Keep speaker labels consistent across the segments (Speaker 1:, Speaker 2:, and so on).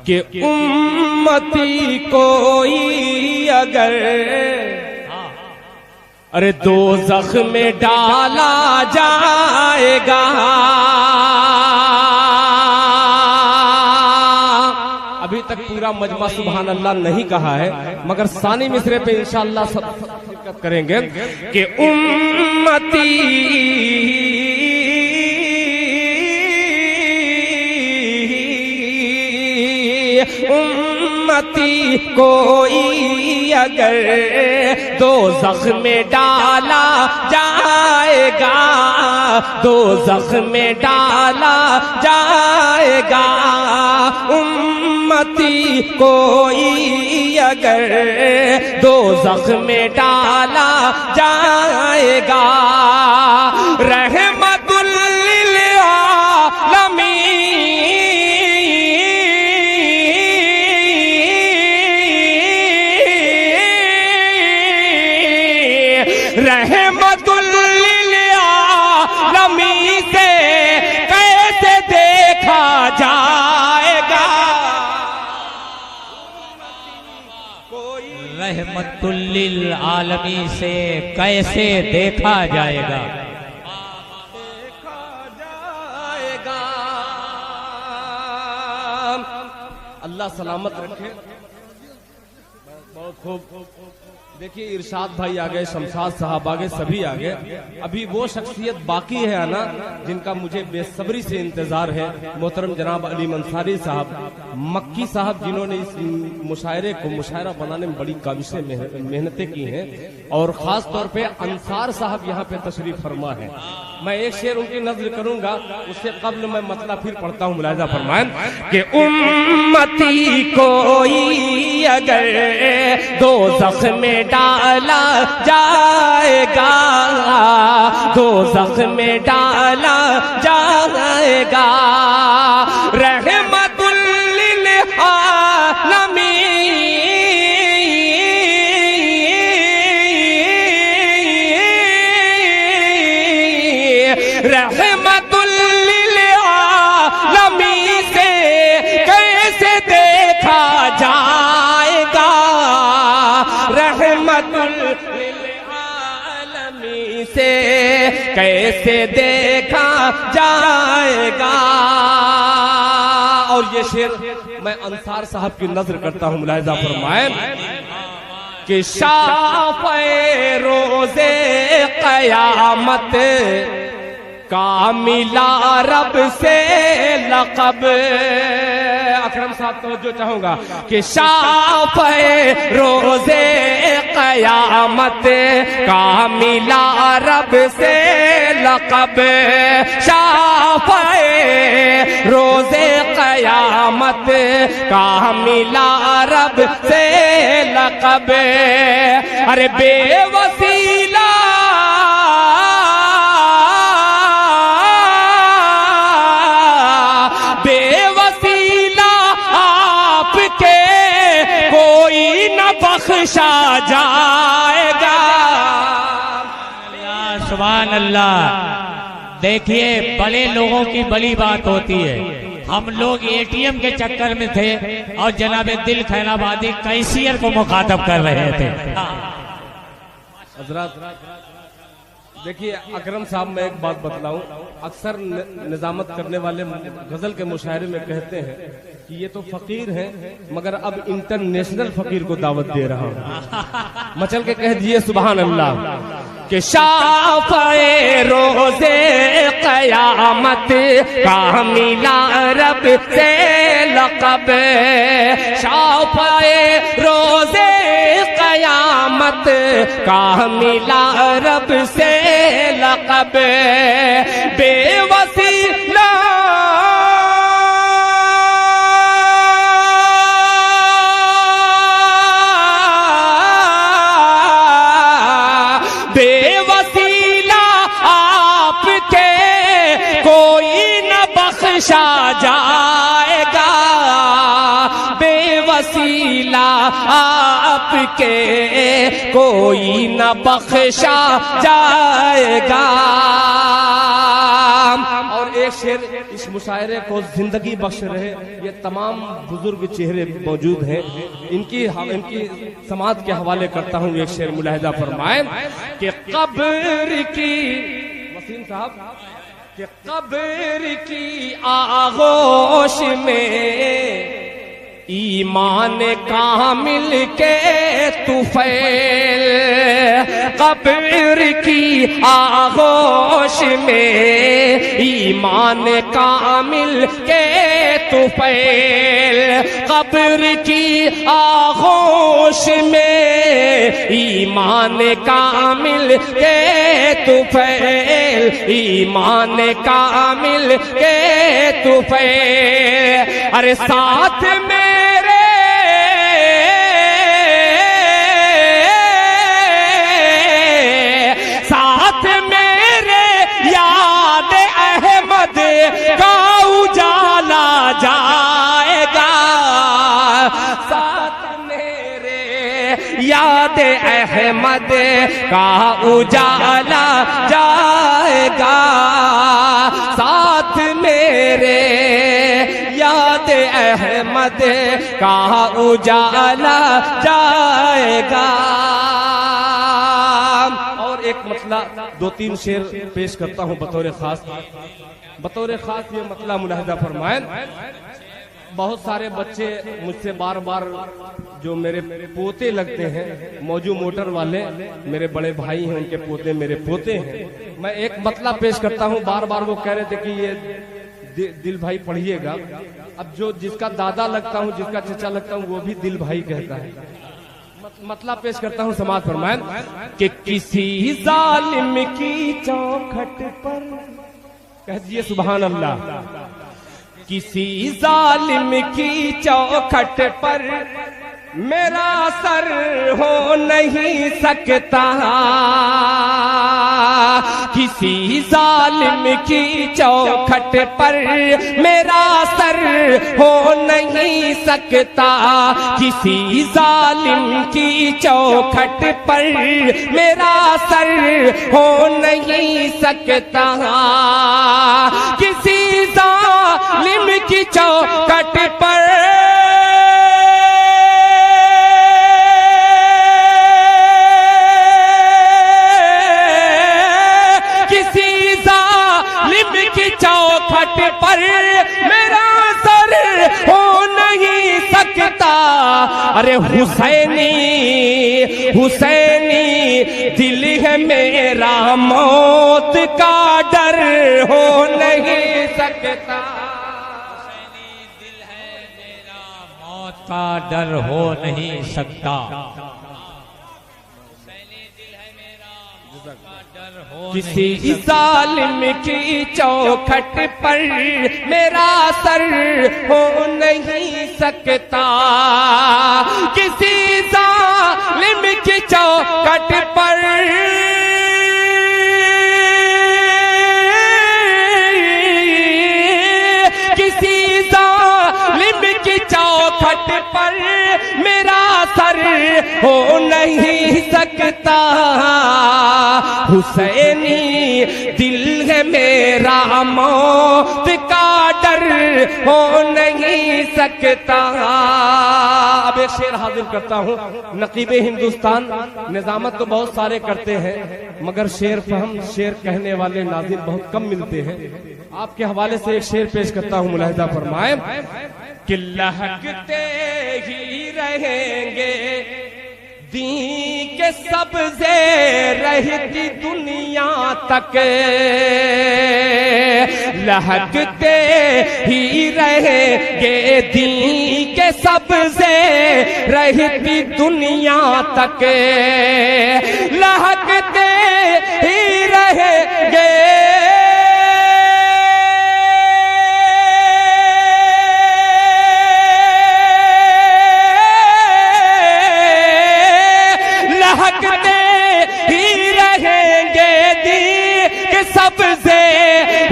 Speaker 1: کہ امتی کوئی اگر ارے دوزخ میں ڈالا جائے گا، ابھی تک پورا مجمع سبحان اللہ نہیں کہا ہے مگر ثانی مصرے پہ انشاءاللہ سب شرکت کریں گے کہ امتی کوئی اگر دوزخ میں ڈالا جائے گا، دوزخ میں ڈالا جائے گا، امتی کوئی اگر دوزخ میں ڈالا جائے گا، رحمت رحمت للعالمین سے کیسے دیکھا جائے گا،
Speaker 2: رحمت للعالمین سے کیسے دیکھا جائے گا،
Speaker 1: اللہ سلامت رکھے۔ بہت خوب، دیکھیے ارشاد بھائی آگئے، شمشاد صاحب آگئے، سبھی آگئے، ابھی وہ شخصیت باقی ہے نا جن کا مجھے بے صبری سے انتظار ہے، محترم جناب علی منصاری صاحب مکی صاحب، جنہوں نے اس مشاعرے کو مشاعرہ بنانے میں بڑی کاوشیں محنتیں کی ہیں، اور خاص طور پہ انصار صاحب یہاں پہ تشریف فرما ہے۔ میں ایک شعر ان کی نظر کروں گا، اس سے قبل میں مطلب پھر پڑھتا ہوں، ملاحظہ فرمائیں کہ امتی کوئی اگر دوزخ میں ڈالا جائے گا، دوزخ میں ڈالا جائے گا، رحمت للعالمین، رحمت للعالمین سے کیسے دیکھا جائے گا، رحمت للعالمین سے کیسے دیکھا جائے گا۔ اور یہ شعر میں انصار صاحب کی نظر کرتا ہوں، ملاحظہ فرمائیں کہ شافعِ روز قیامت کا ملا رب سے لقب، اکرم صاحب توجہ چاہوں گا کہ شافعِ روز قیامت کا ملا رب سے لقب، شافعِ روز قیامت کا ملا رب سے لقب، ارے بے وسیلہ بخشا جائے گا۔
Speaker 2: سبحان اللہ، دیکھیے بڑے لوگوں کی بڑی بات ہوتی ہے، ہم لوگ اے ٹی ایم کے چکر میں تھے اور جناب دل خیر آبادی کیشیئر کو مخاطب کر رہے تھے۔
Speaker 1: حضرات دیکھیے اکرم صاحب، میں ایک بات بتلاؤں، اکثر نظامت کرنے والے غزل کے مشاعرے میں کہتے ہیں کہ یہ تو فقیر ہیں مگر اب انٹرنیشنل فقیر کو دعوت دے رہا ہوں، مچل کے کہہ دیئے سبحان اللہ کہ شافعِ روز قیامت کا ملا رب سے لقب، شافعِ روز قیامت کا ملا رب سے لقب، بے وسیلہ بے وسیلہ آپ کے کوئی نہ بخشا جائے گا، بے وسیلہ آپ کے کوئی نہ بخشا جائے گا۔ اور ایک شعر اس مشاعرے کو زندگی بخش رہے. یہ تمام بزرگ چہرے موجود ہیں, ان کی سماعت کے حوالے کرتا ہوں. ایک شعر ملاحظہ فرمائیں کہ قبر کی وسیم صاحب کہ قبر کی آغوش میں ایمان کامل کے طفیل, قبر کی آغوش میں ایمان کامل کے طفیل, قبر کی آغوش میں ایمان کامل کے طفیل, ایمان کامل کے طفیل. ارے ساتھ میرے ساتھ میرے یاد احمد کا اجالا جائے گا, ساتھ میرے یاد احمد کا اجالا جائے گا, ساتھ میرے یاد احمد کا اجالا جائے گا. اور ایک مسئلہ دو تین شعر پیش کرتا ہوں بطور خاص. یہ مسئلہ ملاحظہ فرمائیں. بہت سارے بچے مجھ سے بار بار جو میرے پوتے لگتے ہیں, موجو موٹر والے میرے بڑے بھائی ہیں, ان کے پوتے میرے پوتے ہیں. میں ایک مطلب پیش کرتا ہوں. بار بار وہ کہہ رہے تھے کہ یہ دل بھائی پڑھیے گا. اب جو جس کا دادا لگتا ہوں, جس کا چچا لگتا ہوں, وہ بھی دل بھائی کہتا ہے. مطلب پیش کرتا ہوں, سماعت فرمائیں کہ کسی ظالم کی چوکھٹ پر, کہہ دیجئے سبحان اللہ, کسی ظالم کی چوکھٹ پر میرا سر ہو نہیں سکتا, کسی ظالم کی چوکھٹ پر میرا سر ہو نہیں سکتا, کسی ظالم کی چوکھٹ پر میرا سر ہو نہیں سکتا, کسی ظالم کی چوکھٹ پر چوکھٹ پر میرا سر ہو نہیں سکتا. ارے حسینی دل ہے میرا, موت کا ڈر ہو نہیں سکتا.
Speaker 2: دل ہے میرا, موت کا ڈر ہو نہیں سکتا.
Speaker 1: کسی ظالم کی چوکھٹ پر میرا سر ہو نہیں سکتا, کسی ظالم کی چوکھٹ پر کسی ظالم کی چوکھٹ پر میرا سر ہو نہیں سکتا. حسینی دل ہے میرا, موت کا ڈر ہو نہیں سکتا. اب ایک شعر حاضر کرتا ہوں. نقیب ہندوستان نظامت تو بہت سارے کرتے ہیں, مگر شعر فہم, شعر کہنے والے ناظر بہت کم ملتے ہیں. آپ کے حوالے سے ایک شعر پیش کرتا ہوں, ملاحظہ فرمائیں کہ لہکتے ہی رہیں گے دین کے سبزے رہتی دنیا تک, لہکتے ہی رہیں گے دین کے سبزے رہتی دنیا تک, لہکتے ہی رہیں گے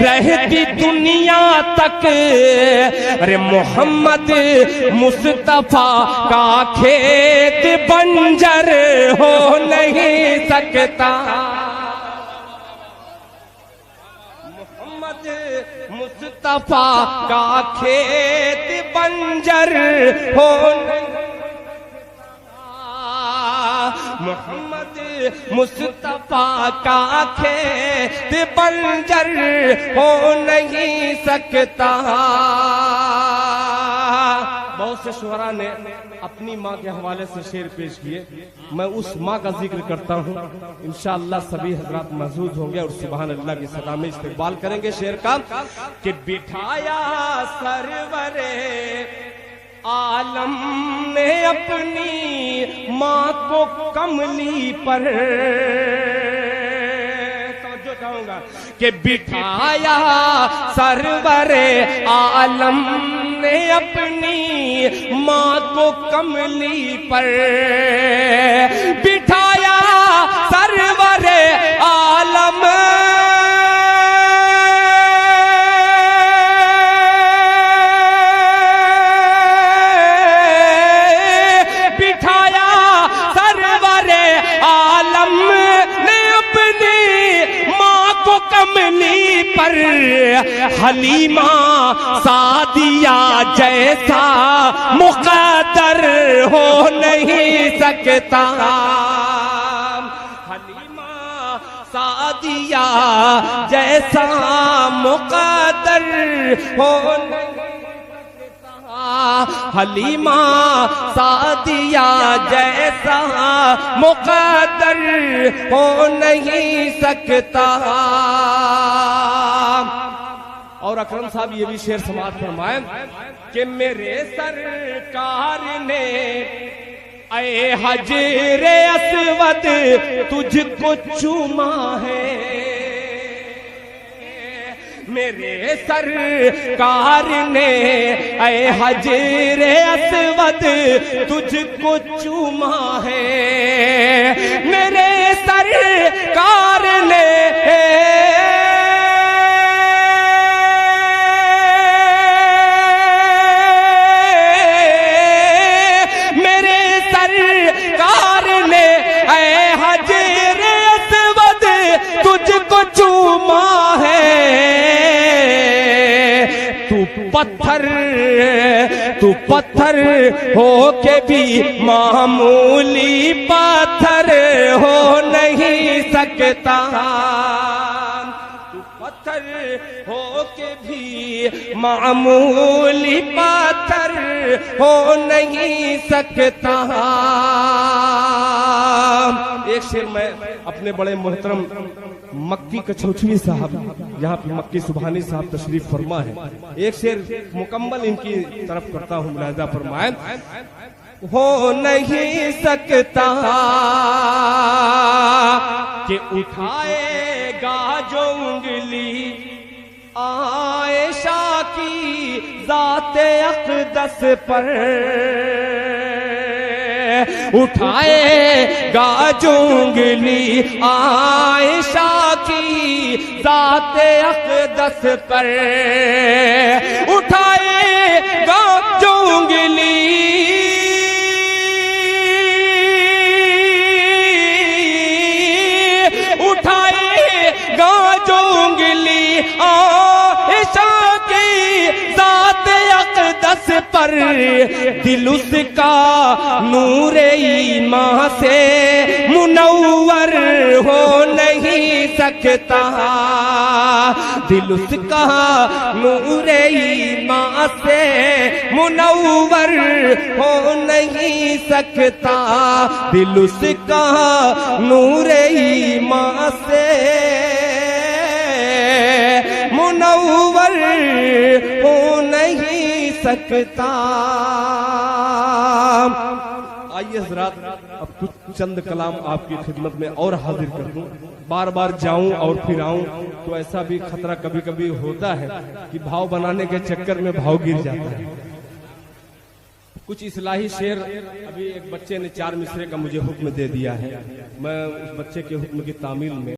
Speaker 1: رہتی دنیا تک. ارے محمد مصطفیٰ کا کھیت بنجر ہو نہیں سکتا, محمد مصطفیٰ کا کھیت بنجر ہو محمد مصطفیٰ کا کھیت بنجر ہو نہیں سکتا. بہت سے شعراء نے اپنی ماں کے حوالے سے شعر پیش کیے. میں اس ماں کا ذکر کرتا ہوں. انشاءاللہ سبھی حضرات محظوظ ہوں گے اور سبحان اللہ کی صدا میں استقبال کریں گے شعر کا کہ بٹھایا سرور عالم نے اپنی ماں کو کملی پر. توجہ چاہوں گا کہ بٹھایا سرور عالم نے اپنی ماں کو کملی پر. بٹھایا سرور عالم کملی پر. حلیمہ سعدیہ جیسا مقدر ہو نہیں سکتا. حلیمہ سعدیہ جیسا مقدر ہو نہیں سکتا. حلیمہ سعدیہ جیسا مقدر ہو نہیں سکتا. اور اکرم صاحب یہ بھی شعر سماعت فرمائیں کہ میرے سرکار نے اے حجر اسود تجھ کو چوما ہے. میرے سرکار نے اے حجر اسود تجھ کو چوما ہے. میرے سرکار نے چوما ہے. تو پتھر ہو کے بھی معمولی پتھر ہو نہیں سکتا. تو پتھر ہو کے بھی معمولی پتھر ہو نہیں سکتا. ایک شعر میں اپنے بڑے محترم مکی کچھوچوی صاحب یہاں پہ مکی سبحانی صاحب تشریف فرما ہے. ایک شعر مکمل ان کی طرف کرتا ہوں ملاحظہ فرمائیں. ہو نہیں سکتا کہ اٹھائے گا جو انگلی عائشہ کی ذات اقدس پر. اٹھائے گا جو انگلی عائشہ کی ذات اقدس پر. اٹھائے گا جو انگلی اٹھائے گا جو انگلی عائشہ کی ذات اقدس پر. دل اس کا نور ایمان سے منور ہو نہیں سکتا. دل اس کا نور ایمان سے منور ہو نہیں سکتا. دل اس کا نور ایمان سے منور ہو نہیں سکتا. آئیے حضرات اب کچھ چند کلام آپ کی خدمت میں اور حاضر کر دوں. بار بار جاؤں اور پھر آؤں تو ایسا بھی خطرہ کبھی کبھی ہوتا ہے کہ بھاؤ بنانے کے چکر میں بھاؤ گر جاتا ہے. کچھ اصلاحی شعر ابھی ایک بچے نے 4 مصرے کا مجھے حکم دے دیا ہے. میں اس بچے کے حکم کی تعمیل میں